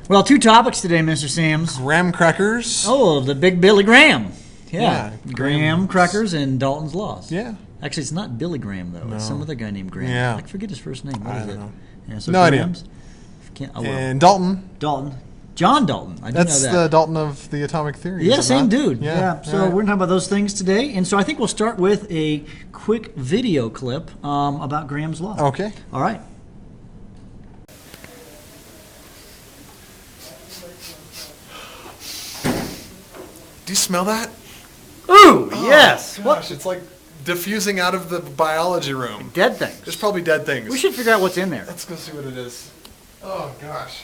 Well, two topics today, Mr. Sams. Graham crackers. Oh, the big Billy Graham. Yeah. Graham crackers and Dalton's Law. Yeah. Actually, it's not Billy Graham, though. No. It's some other guy named Graham. Yeah. I forget his first name. What I is don't it? know. Yeah, so No Graham's? And Dalton. Dalton. John Dalton. I do That's know that. the Dalton of the atomic theory. Yeah, is it same not? dude. Yeah. So we're going to talk about those things today. And so I think we'll start with a quick video clip about Graham's Law. Okay. All right. Do you smell that? Ooh, yes. Gosh, What? it's like diffusing out of the biology room. Dead things. There's probably dead things. We should figure out what's in there. Let's go see what it is. Oh, gosh.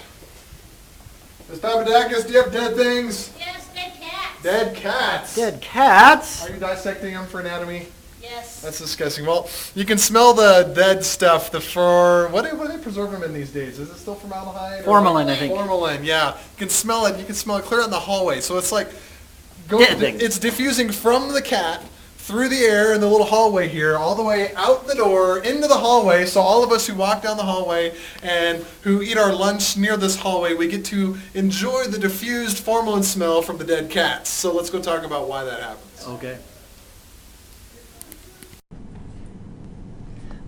Miss Papadakis, do you have dead things? Yes, dead cats. Dead cats. Dead cats. Are you dissecting them for anatomy? Yes. That's disgusting. Well, you can smell the dead stuff. What do they preserve them in these days? Is it still formaldehyde? Formalin, I think. Formalin, yeah. You can smell it. You can smell it clear out in the hallway. So it's like Dead things. it's diffusing from the cat through the air in the little hallway here, all the way out the door into the hallway. So all of us who walk down the hallway and who eat our lunch near this hallway, we get to enjoy the diffused formalin smell from the dead cats. So let's go talk about why that happens. Okay.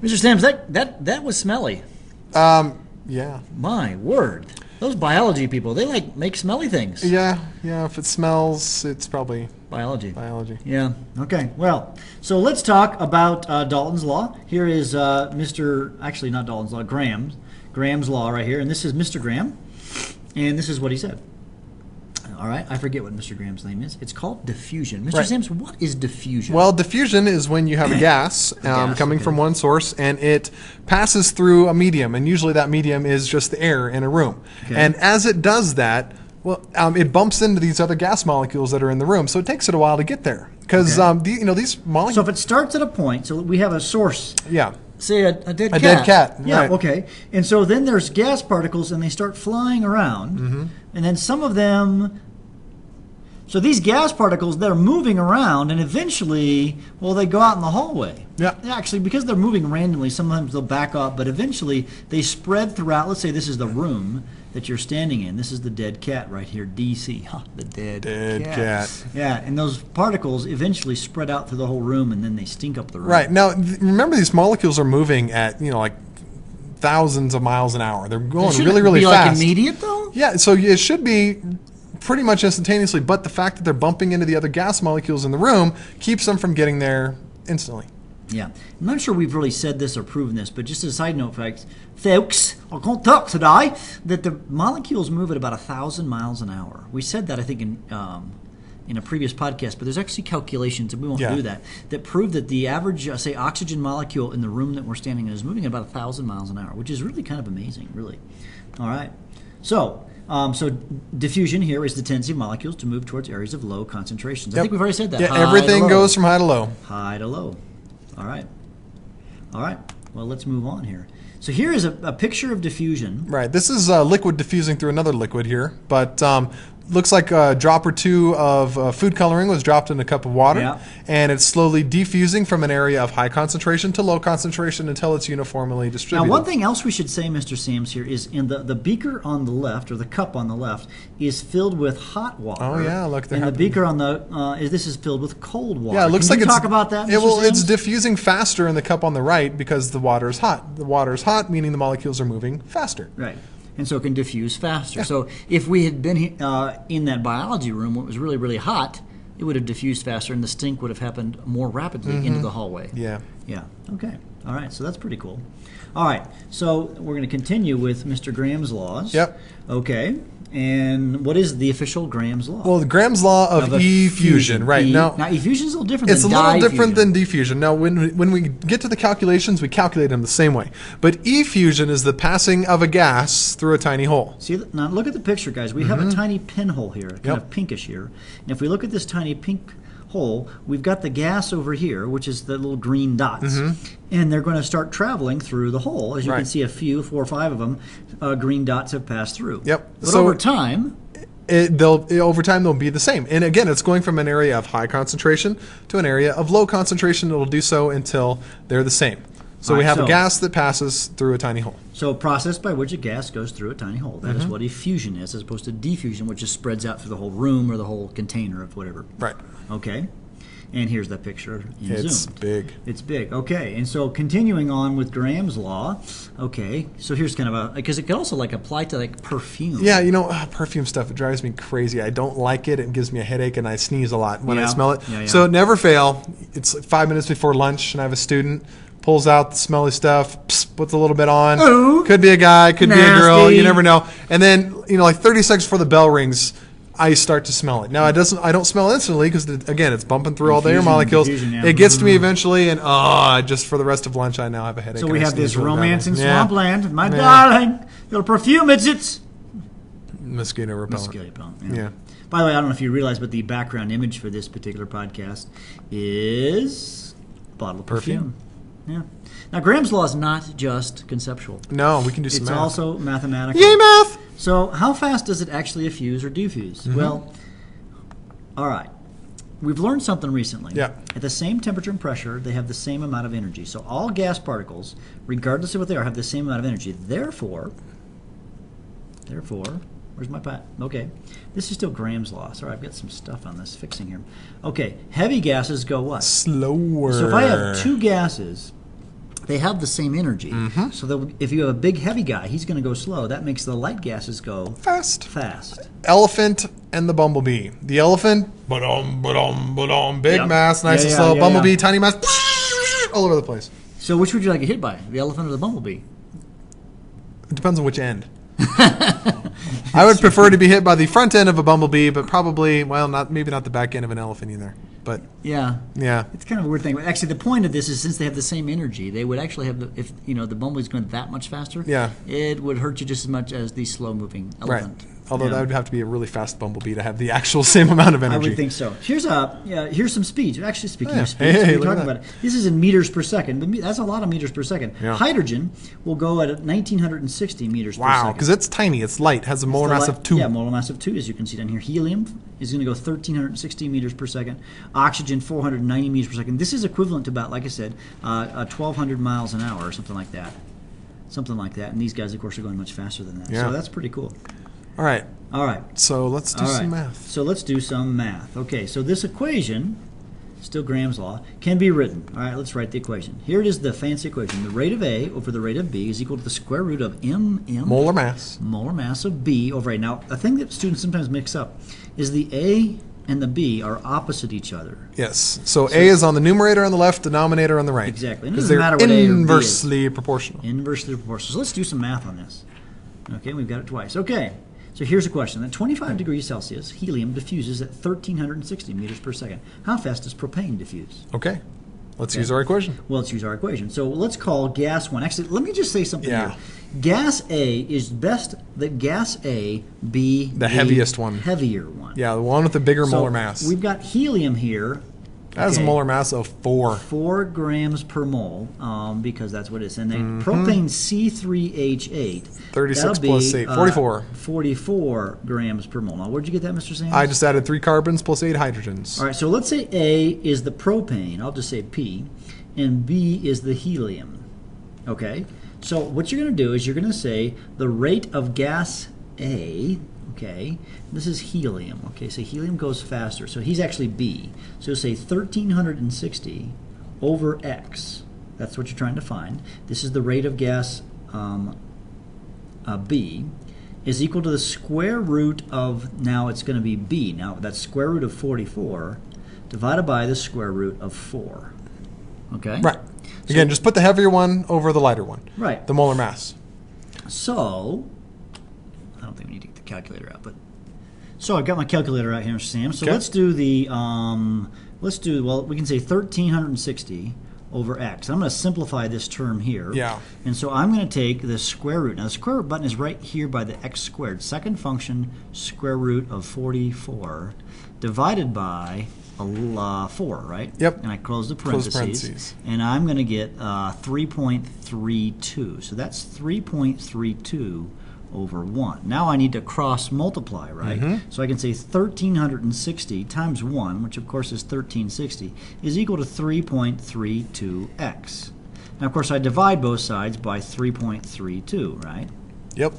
Mr. Sams, that was smelly. Yeah. My word. Those biology people, they like make smelly things. Yeah. If it smells, it's probably Biology. biology. Yeah. Okay. Well, so let's talk about Dalton's Law. Here is actually not Dalton's Law, Graham's Law right here. And this is Mr. Graham. And this is what he said. All right. I forget what Mr. Graham's name is. It's called diffusion. Mr. Right. Sams, what is diffusion? Well, diffusion is when you have a gas, coming okay. from one source, and it passes through a medium, and usually that medium is just the air in a room. Okay. And as it does that, it bumps into these other gas molecules that are in the room, so it takes it a while to get there. Because these molecules. So if it starts at a point, so we have a source. Yeah. Say a dead cat. dead cat, Yeah, right. okay. And so then there's gas particles, and they start flying around. Mm-hmm. And then some of them... So these gas particles, they're moving around, and eventually, they go out in the hallway. Yeah. Actually, because they're moving randomly, sometimes they'll back up, but eventually they spread throughout. Let's say this is the room that you're standing in. This is the dead cat right here, DC. The dead cat. Yeah, and those particles eventually spread out through the whole room, and then they stink up the room. Right. Now, remember these molecules are moving at, like thousands of miles an hour. They're going really, really be fast. Like immediate, though? Yeah, so it should be pretty much instantaneously, but the fact that they're bumping into the other gas molecules in the room keeps them from getting there instantly. Yeah. I'm not sure we've really said this or proven this, but just as a side note, folks, I can't talk today, that the molecules move at about 1,000 miles an hour. We said that, I think, in a previous podcast, but there's actually calculations, and we won't do that prove that the average, say, oxygen molecule in the room that we're standing in is moving at about 1,000 miles an hour, which is really kind of amazing, really. All right. So diffusion here is the tendency of molecules to move towards areas of low concentrations. I think we've already said that. Yeah, High everything to low. goes from high to low. High to low. All right. Well, let's move on here. So here is a picture of diffusion. Right. This is liquid diffusing through another liquid here, but looks like a drop or two of food coloring was dropped in a cup of water, and it's slowly diffusing from an area of high concentration to low concentration until it's uniformly distributed. Now, one thing else we should say, Mr. Sams, here is in the beaker on the left, or the cup on the left, is filled with hot water. Oh yeah, look. And the beaker on the this is filled with cold water. Yeah, it looks Can like you talk about that, Mr. Sams? It's diffusing faster in the cup on the right because the water is hot. The water is hot, meaning the molecules are moving faster. Right. And so it can diffuse faster. Yeah. So if we had been in that biology room where it was really, really hot, it would have diffused faster, and the stink would have happened more rapidly into the hallway. Yeah. Yeah. Okay. All right. So that's pretty cool. All right. So we're going to continue with Mr. Graham's laws. Yep. Okay. And what is the official Graham's law? Well, the Graham's law of effusion, right? Now, effusion is a little different. It's than a little diffusion. different than diffusion. Now, when we get to the calculations, we calculate them the same way. But effusion is the passing of a gas through a tiny hole. See, now look at the picture, guys. We have a tiny pinhole here, kind of pinkish here. And if we look at this tiny pink hole, we've got the gas over here, which is the little green dots. And they're going to start traveling through the hole. As you can see, 4 or 5 of them, green dots have passed through. Yep. But over time... over time they'll be the same. And again, it's going from an area of high concentration to an area of low concentration. It'll do so until they're the same. So we have a gas that passes through a tiny hole. So a process by which a gas goes through a tiny hole. That is what effusion is, as opposed to diffusion, which just spreads out through the whole room or the whole container of whatever. Right. Okay. And here's that picture in It's zoomed. big. It's big. Okay. And so continuing on with Graham's law. Okay. So here's kind of a, because it could also like apply to like perfume. Yeah, perfume stuff, it drives me crazy. I don't like it. It gives me a headache, and I sneeze a lot when I smell it. Yeah, yeah. So never fail. It's like 5 minutes before lunch, and I have a student, pulls out the smelly stuff, puts a little bit on. Ooh. Could be a guy, could be a girl. Nasty. You never know. And then, like 30 seconds before the bell rings, I start to smell it. Now, I don't smell instantly because, again, it's bumping through all the air molecules. Yeah. It gets to me eventually, and just for the rest of lunch, I now have a headache. So and we I have this sneeze really romance in badly. Yeah. Swampland. My darling, your perfume, it's Mosquito repellent. mosquito repellent. Yeah. By the way, I don't know if you realize, but the background image for this particular podcast is a bottle of perfume. Yeah. Now, Graham's law is not just conceptual. No, we can do some It's math. also mathematical. Yay, math! So how fast does it actually effuse or diffuse? Well, all right. We've learned something recently. Yeah. At the same temperature and pressure, they have the same amount of energy. So all gas particles, regardless of what they are, have the same amount of energy. Therefore, where's my pat? Okay. This is still Graham's law. Sorry, I've got some stuff on this fixing here. Okay. Heavy gases go what? Slower. So if I have two gases, they have the same energy. So that if you have a big heavy guy, he's going to go slow. That makes the light gases go Fast. fast. Elephant and the bumblebee. The elephant, big Yep. mass, nice and Yeah, slow. yeah, Bumblebee, yeah. tiny mass, all over the place. So which would you like to get hit by, the elephant or the bumblebee? It depends on which end. I would prefer to be hit by the front end of a bumblebee, but probably, maybe not the back end of an elephant either. But Yeah. yeah, It's kind of a weird thing. But actually, the point of this is since they have the same energy, they would actually have, if the bumblebee's going that much faster, Yeah. it would hurt you just as much as the slow-moving right. elephant. Although Yeah. that would have to be a really fast bumblebee to have the actual same amount of I energy. would think so. Here's some speed. Actually, speaking Yeah. of speed, Hey, we're look at talking that. about it. This is in meters per second. But that's a lot of meters per second. Yeah. Hydrogen will go at 1,960 meters per Wow, second. because it's tiny, it's light, has a molar mass of 2. Yeah, molar mass of 2, as you can see down here. Helium is going to go 1,360 meters per second. Oxygen, 490 meters per second. This is equivalent to about, like I said, 1,200 miles an hour or something like that. Something like that. And these guys, of course, are going much faster than that. Yeah. So that's pretty cool. All right, All right. so let's do All right. some math. So let's do some math. Okay, so this equation, still Graham's law, can be written. All right, let's write the equation. Here it is, the fancy equation. The rate of A over the rate of B is equal to the square root of Molar mass. molar mass of B over A. Now, a thing that students sometimes mix up is the A and the B are opposite each other. Yes. So A is on the numerator on the left, denominator on the right. Exactly. And it Because doesn't they're matter what A or B is. inversely proportional. Inversely proportional. So let's do some math on this. Okay, we've got it twice. Okay, so here's a question. At 25 degrees Celsius, helium diffuses at 1,360 meters per second. How fast does propane diffuse? Okay. Let's use our equation. Well, let's use our equation. So let's call gas 1. Actually, let me just say something Yeah. here. Gas A is best that gas A be The heaviest one. Heavier one. Yeah, the one with the bigger So molar mass. we've got helium here. That has a Okay. molar mass of 4. 4 grams per mole, because that's what it is. And then propane C3H8. 36 that'll plus be, 8, 44. 44 grams per mole. Now, where'd you get that, Mr. Sanders? I just added 3 carbons plus 8 hydrogens. All right, so let's say A is the propane. I'll just say P. And B is the helium. Okay? So what you're going to do is you're going to say the rate of gas A, okay, this is helium. Okay, so helium goes faster. So he's actually B. So say 1,360 over X. That's what you're trying to find. This is the rate of gas B is equal to the square root of, now it's going to be B. Now that's square root of 44 divided by the square root of 4. Okay? Right. Again, just put the heavier one over the lighter one. Right. The molar mass. So, I don't think we need to get the calculator out, but so I've got my calculator out here, Mr. Sam. So Okay. let's do well, we can say 1,360 over X. I'm going to simplify this term here. Yeah. And so I'm going to take the square root. Now the square root button is right here by the X squared. Second function, square root of 44 divided by 4, right? Yep. And I close the Close parentheses. And I'm going to get 3.32. So that's 3.32 over 1. Now I need to cross multiply, right? So I can say 1,360 times 1, which of course is 1,360, is equal to 3.32x. Now, of course, I divide both sides by 3.32, right? Yep.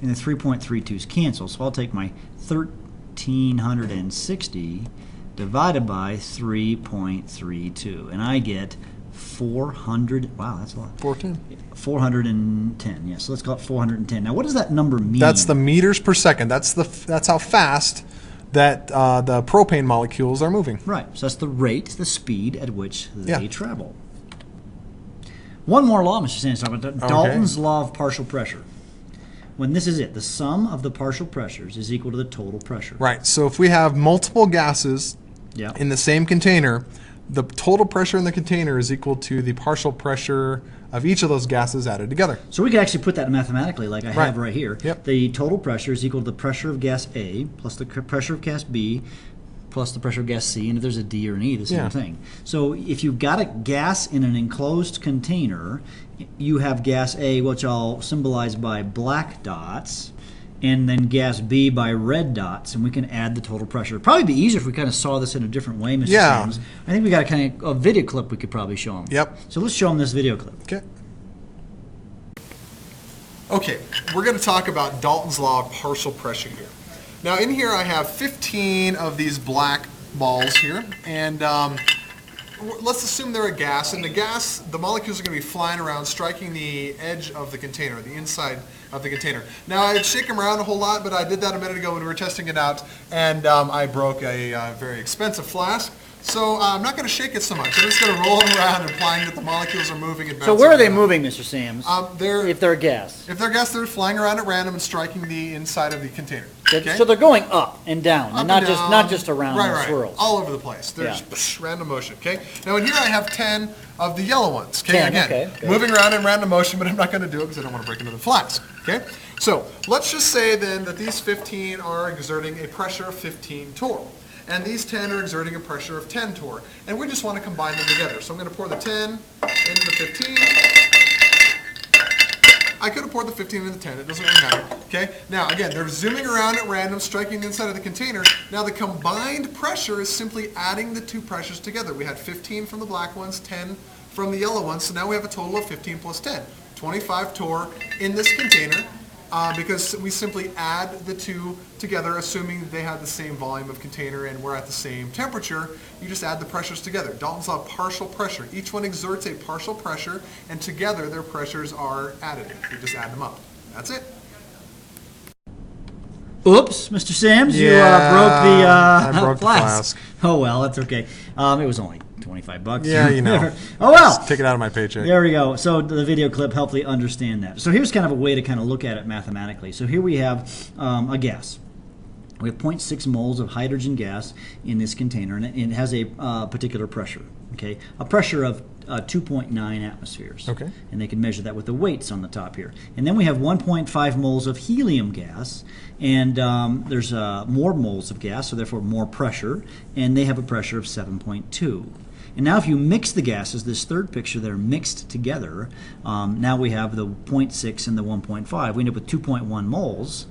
And the 3.32's cancel, so I'll take my 1,360 divided by 3.32, and I get 400. Wow, that's a lot. 410. 410. Yes, so let's call it 410. Now, what does that number mean? That's the meters per second. That's how fast that the propane molecules are moving. Right. So that's the rate, the speed at which they travel. One more law, Mr. Sanders, talking about Dalton's Law of partial pressure. When this is it, the sum of the partial pressures is equal to the total pressure. Right. So if we have multiple gases in the same container, the total pressure in the container is equal to the partial pressure of each of those gases added together. So we could actually put that mathematically like I have right here. Yep. The total pressure is equal to the pressure of gas A plus the pressure of gas B plus the pressure of gas C, and if there's a D or an E, the same thing. So if you've got a gas in an enclosed container, you have gas A, which I'll symbolize by black dots, and then gas B by red dots, and we can add the total pressure. It'd probably be easier if we kind of saw this in a different way, Mr. Sams. I think we got a video clip we could probably show them. Yep. So let's show them this video clip. Okay. Okay, we're going to talk about Dalton's Law of partial pressure here. Now in here I have 15 of these black balls here, and let's assume they're a gas, and the molecules are going to be flying around, striking the edge of the container, the inside of the container. Now I'd shake them around a whole lot, but I did that a minute ago when we were testing it out, and I broke a very expensive flask. So I'm not going to shake it so much. I'm just going to roll it around, implying that the molecules are moving and bouncing. So where are they moving, Mr. Sams? If they're a gas. If they're gas, they're flying around at random and striking the inside of the container. Okay? So they're going up and down, and not just around in right, swirls. all over the place. There's random motion. Okay. Now in here I have 10 of the yellow ones. Okay. 10, Again, moving around in random motion, but I'm not going to do it because I don't want to break another flask. Okay. So let's just say then that these 15 are exerting a pressure of 15 torr. And these 10 are exerting a pressure of 10 torr. And we just want to combine them together. So I'm going to pour the 10 into the 15. I could have poured the 15 into the 10. It doesn't really matter. Okay? Now, again, they're zooming around at random, striking the inside of the container. Now, the combined pressure is simply adding the two pressures together. We had 15 from the black ones, 10 from the yellow ones. So now we have a total of 15 plus 10. 25 torr in this container. Because we simply add the two together, assuming that they have the same volume of container and we're at the same temperature. You just add the pressures together. Dalton's Law of partial pressure. Each one exerts a partial pressure, and together their pressures are additive. You just add them up. That's it. Oops, Mr. Sams, you I broke broke the flask. Oh well, that's okay. It was only $25. Yeah, you know. Oh well. Just take it out of my paycheck. There we go. So the video clip helped you understand that. So here's kind of a way to kind of look at it mathematically. So here we have a gas. We have 0.6 moles of hydrogen gas in this container, and it has a particular pressure. Okay, a pressure of 2.9 atmospheres. Okay. And they can measure that with the weights on the top here. And then we have 1.5 moles of helium gas, and there's more moles of gas, so therefore more pressure, and they have a pressure of 7.2. And now if you mix the gases, this third picture, they're mixed together. Now we have the 0.6 and the 1.5. We end up with 2.1 moles,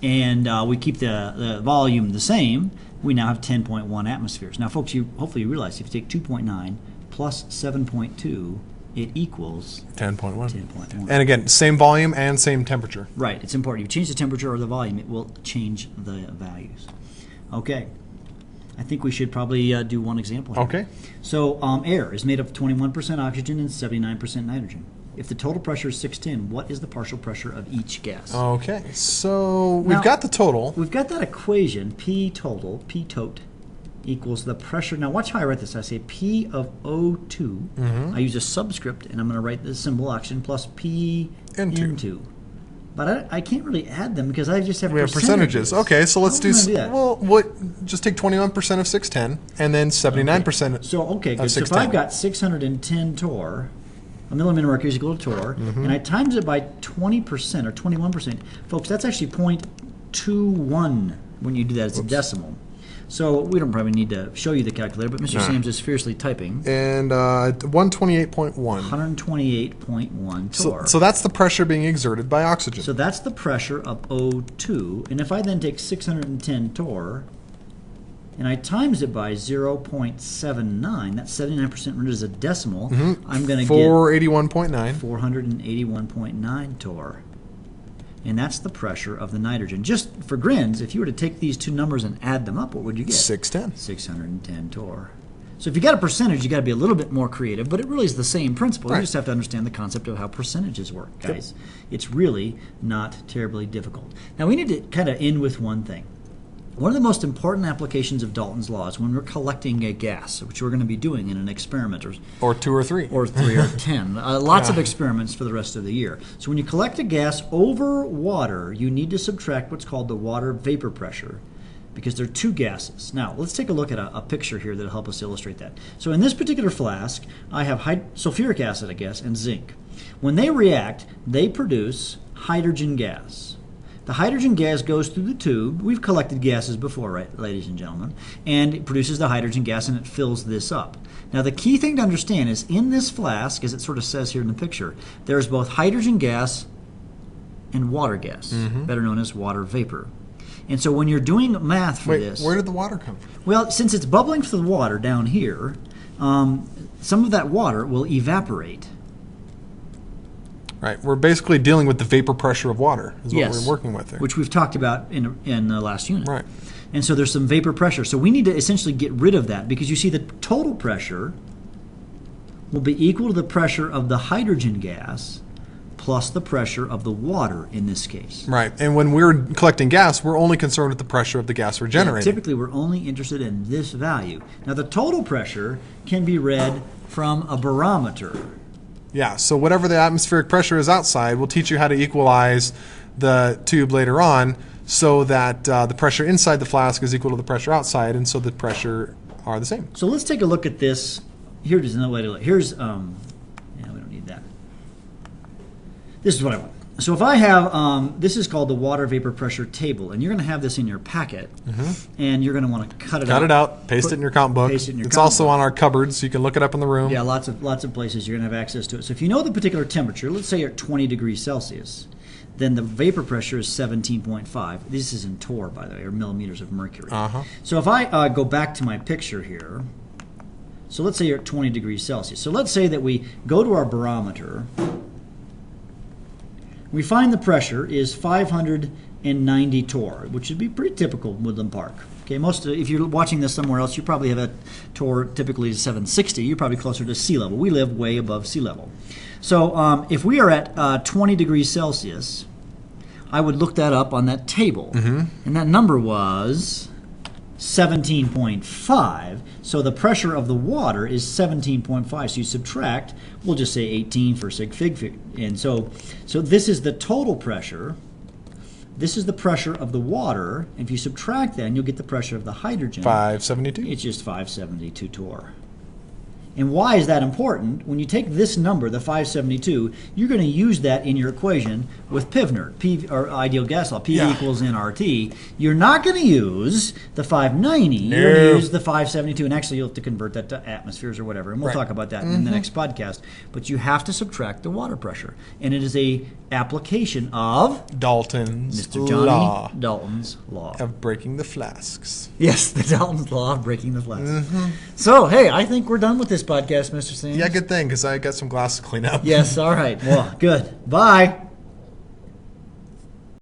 and we keep the volume the same. We now have 10.1 atmospheres. Now, folks, hopefully you realize if you take 2.9 plus 7.2, it equals 10.1. 10.1. And again, same volume and same temperature. Right. It's important. If you change the temperature or the volume, it will change the values. Okay. I think we should probably do one example here. Okay. So air is made of 21% oxygen and 79% nitrogen. If the total pressure is 610, what is the partial pressure of each gas? Okay. So we've Now, got the total. We've got that equation, P total, P tot, equals the pressure. Now watch how I write this. I say P of O2. I use a subscript, and I'm going to write the symbol oxygen plus P N2. But I can't really add them because I just have We have percentages. Okay, so let's do that? well. Just take 21% of 610, and then 79%. So okay, good. Of So if 610. I've got 610 torr, a millimeter of mercury is equal to torr, and I times it by 20% or 21%, folks, that's actually 0.21 when you do that as a decimal. So we don't probably need to show you the calculator, but Mr. Sams is fiercely typing. And 128.1. 128.1 torr. So that's the pressure being exerted by oxygen. So that's the pressure of O2, and if I then take 610 torr and I times it by 0.79, that's 79% rendered as a decimal, I'm going to get 481.9. 481.9 torr. And that's the pressure of the nitrogen. Just for grins, if you were to take these two numbers and add them up, what would you get? 610. 610 torr. So if you got a percentage, you got to be a little bit more creative, but it really is the same principle. Right. You just have to understand the concept of how percentages work, guys. It's really not terribly difficult. Now we need to kind of end with one thing. One of the most important applications of Dalton's Law is when we're collecting a gas, which we're going to be doing in an experiment, or 2 or 3. or 3 or 10. Lots of experiments for the rest of the year. So when you collect a gas over water, you need to subtract what's called the water vapor pressure, because there are two gases. Now, let's take a look at a picture here that will help us illustrate that. So in this particular flask, I have sulfuric acid, I guess, and zinc. When they react, they produce hydrogen gas. The hydrogen gas goes through the tube. We've collected gases before, right, ladies and gentlemen? And it produces the hydrogen gas, and it fills this up. Now, the key thing to understand is in this flask, as it sort of says here in the picture, there's both hydrogen gas and water gas, better known as water vapor. And so when you're doing math for this... where did the water come from? Well, since it's bubbling through the water down here, some of that water will evaporate. Right. We're basically dealing with the vapor pressure of water is what Yes, we're working with there. which we've talked about in the last unit. Right. And so there's some vapor pressure. So we need to essentially get rid of that, because you see the total pressure will be equal to the pressure of the hydrogen gas plus the pressure of the water in this case. Right. And when we're collecting gas, we're only concerned with the pressure of the gas we're generating. Typically, we're only interested in this value. Now, the total pressure can be read from a barometer. Yeah, so whatever the atmospheric pressure is outside, we'll teach you how to equalize the tube later on so that the pressure inside the flask is equal to the pressure outside, and so the pressure are the same. So let's take a look at this. Here's another way to look. Here's, yeah, we don't need that. This is what I want. So if I have, this is called the water vapor pressure table, and you're going to have this in your packet, and you're going to want to cut it out. Cut it out, paste it in your count book. Paste it in your it's count also book. on our cupboards, so you can look it up in the room. Yeah, lots of places you're going to have access to it. So if you know the particular temperature, let's say you're at 20 degrees Celsius, then the vapor pressure is 17.5. This is in torr, by the way, or millimeters of mercury. So if I go back to my picture here, so let's say you're at 20 degrees Celsius. So let's say that we go to our barometer. We find the pressure is 590 torr, which would be pretty typical in Woodland Park. Okay, if you're watching this somewhere else, you probably have a torr typically 760. You're probably closer to sea level. We live way above sea level. So if we are at 20 degrees Celsius, I would look that up on that table. And that number was 17.5. So the pressure of the water is 17.5. So you subtract, we'll just say 18 for sig fig. And so this is the total pressure. This is the pressure of the water. If you subtract that, you'll get the pressure of the hydrogen. 572. It's just 572 torr. And why is that important? When you take this number, the 572, you're going to use that in your equation with PIVNER, or ideal gas law, P equals nRT. You're not going to use the 590. You're going to use the 572, and actually you'll have to convert that to atmospheres or whatever, and we'll talk about that in the next podcast. But you have to subtract the water pressure, and it is a application of Dalton's Mr. Johnny Law Dalton's Law. of breaking the flasks. Yes, the Dalton's Law of breaking the flasks. So, hey, I think we're done with this podcast, Mr. Sands. Yeah, good thing, because I got some glass to clean up. Yes, all right. Well, good. Bye.